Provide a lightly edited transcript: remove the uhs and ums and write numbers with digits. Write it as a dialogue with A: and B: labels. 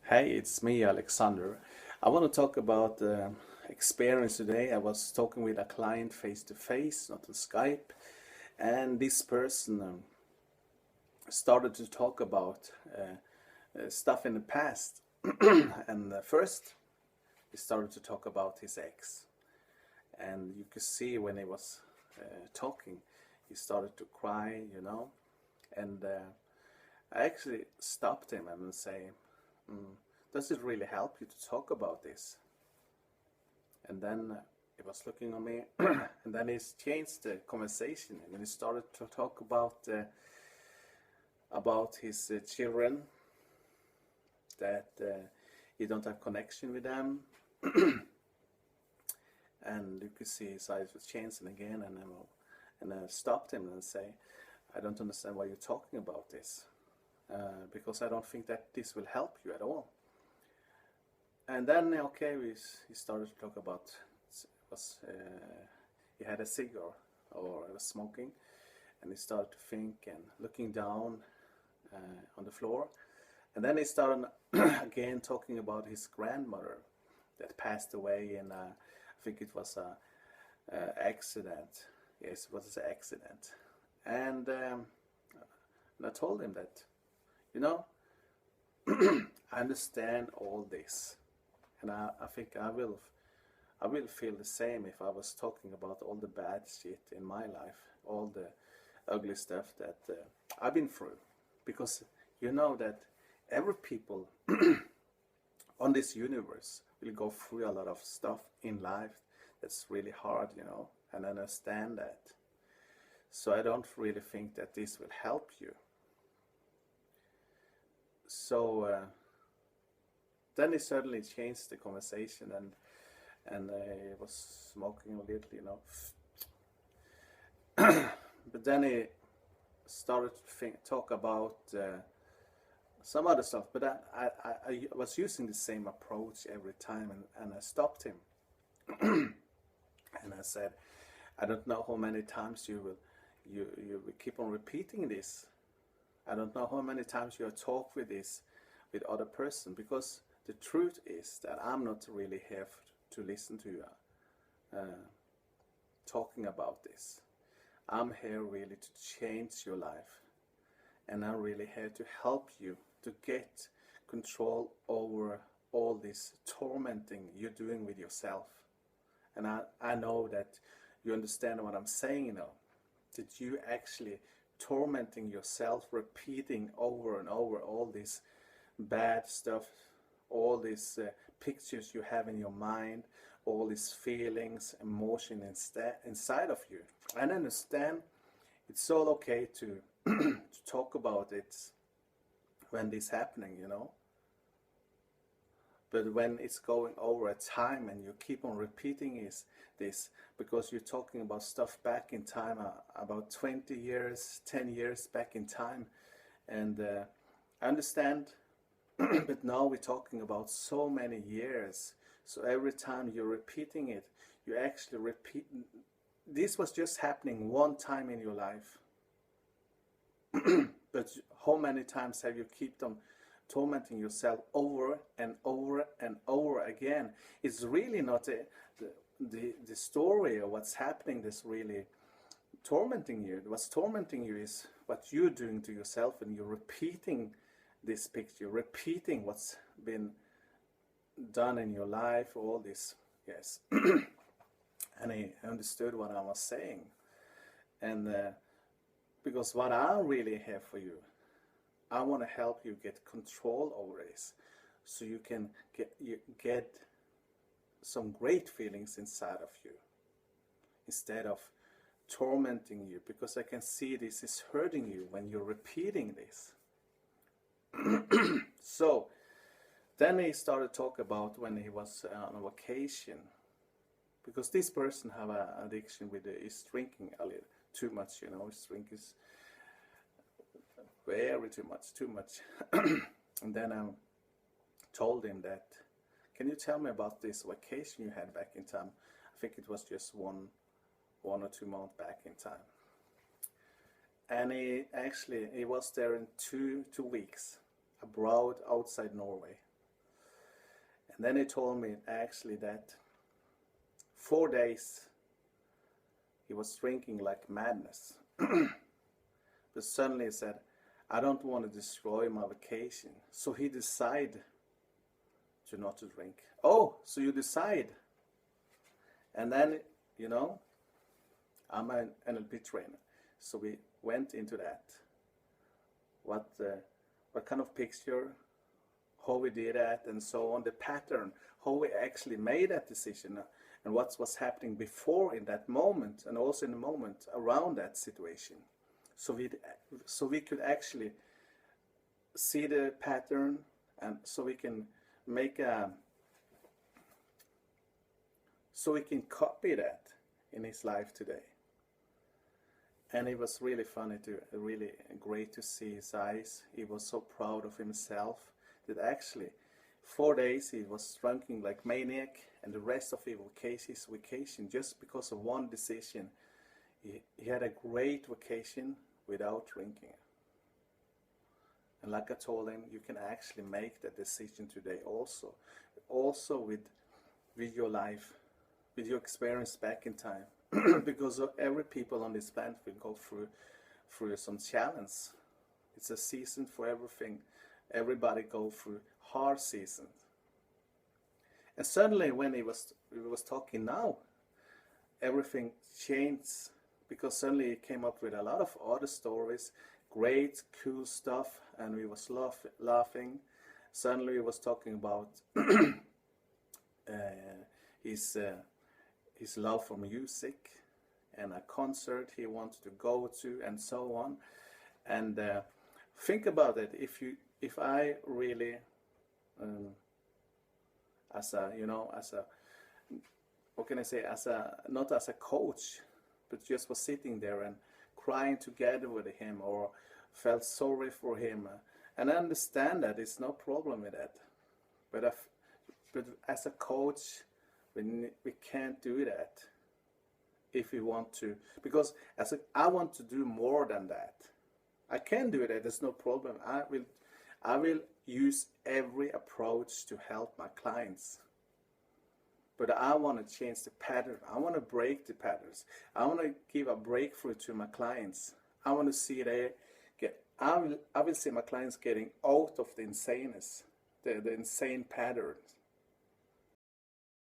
A: Hey, it's me, Alexander. I want to talk about experience today. I was talking with a client face to face, not on Skype, and this person started to talk about stuff in the past. And first, he started to talk about his ex, and you could see when he was talking, he started to cry, and I actually stopped him and say, mm, "Does it really help you to talk about this?" And then he was looking at me, and then he changed the conversation, and he started to talk about his children, that he don't have connection with them, and you could see his eyes was changing again, and I stopped him and say, "I don't understand why you're talking about this, because I don't think that this will help you at all." And then okay, he started to talk about was he had a cigar or was smoking, and he started to think and looking down on the floor, and then he started again talking about his grandmother that passed away in I think it was a accident. Yes, it was an accident, and I told him that, you know, I understand all this, and I think I will feel the same if I was talking about all the bad shit in my life, all the ugly stuff that I've been through, because you know that every people on this universe will go through a lot of stuff in life that's really hard, and I understand that. So I don't really think that this will help you. So then he suddenly changed the conversation, and I was smoking a little, But then he started to talk about some other stuff. But I was using the same approach every time, and I stopped him, and I said, "I don't know how many times you will keep on repeating this. I don't know how many times you have talked with this with other person, because the truth is that I'm not really here to listen to you talking about this. I'm here really to change your life, and I'm really here to help you to get control over all this tormenting you're doing with yourself." And I know that you understand what I'm saying now, that you actually tormenting yourself, repeating over and over all this bad stuff, all these pictures you have in your mind, all these feelings, emotion inside of you. I understand it's all okay to to talk about it when this happening, but when it's going over a time and you keep on repeating this, because you're talking about stuff back in time, about 20 years, 10 years back in time, and I understand, but now we're talking about so many years. So every time you're repeating it, you actually repeat. This was just happening one time in your life. But how many times have you kept on tormenting yourself over and over and over again? It's really not the story of what's happening that's really tormenting you. What's tormenting you is what you're doing to yourself, and you're repeating this picture, repeating what's been done in your life, all this. Yes. And I understood what I was saying, and because what I'm really here for you, I want to help you get control over this, so you can get some great feelings inside of you, instead of tormenting you, because I can see this is hurting you when you're repeating this. So then he started to talk about when he was on a vacation, because this person have an addiction with is drinking a little too much, his drink is very too much. And then I told him that, "Can you tell me about this vacation you had back in time?" I think it was just one or 2 months back in time. And he was there in two weeks abroad outside Norway. And then he told me actually that 4 days he was drinking like madness. But suddenly he said, I don't want to destroy my vacation. So he decided to not to drink. Oh, so you decide. And then, you know, I'm an NLP trainer. So we went into that. What kind of picture, how we did that, and so on, the pattern, how we actually made that decision, and what's happening before in that moment, and also in the moment around that situation. So we could actually see the pattern, and so we can make so we can copy that in his life today. And it was really funny really great to see his eyes. He was so proud of himself that actually 4 days he was drinking like maniac, and the rest of his vacation, just because of one decision, he had a great vacation without drinking. And like I told him, you can actually make that decision today also with your life, with your experience back in time. Because every people on this planet will go through some challenge. It's a season for everything. Everybody go through hard seasons. And suddenly when we was talking now, everything changed, because suddenly he came up with a lot of other stories, great, cool stuff, and we was laughing. Suddenly he was talking about his love for music and a concert he wanted to go to, and so on. And think about it. If I really, what can I say, not as a coach, but just was sitting there and crying together with him, or felt sorry for him, and I understand that it's no problem with that. But as a coach, we can't do that if we want to, because I want to do more than that. I can do that, there's no problem. I will use every approach to help my clients. But I want to change the pattern. I want to break the patterns. I want to give a breakthrough to my clients. I want to see I will see my clients getting out of the insaneness, the insane patterns.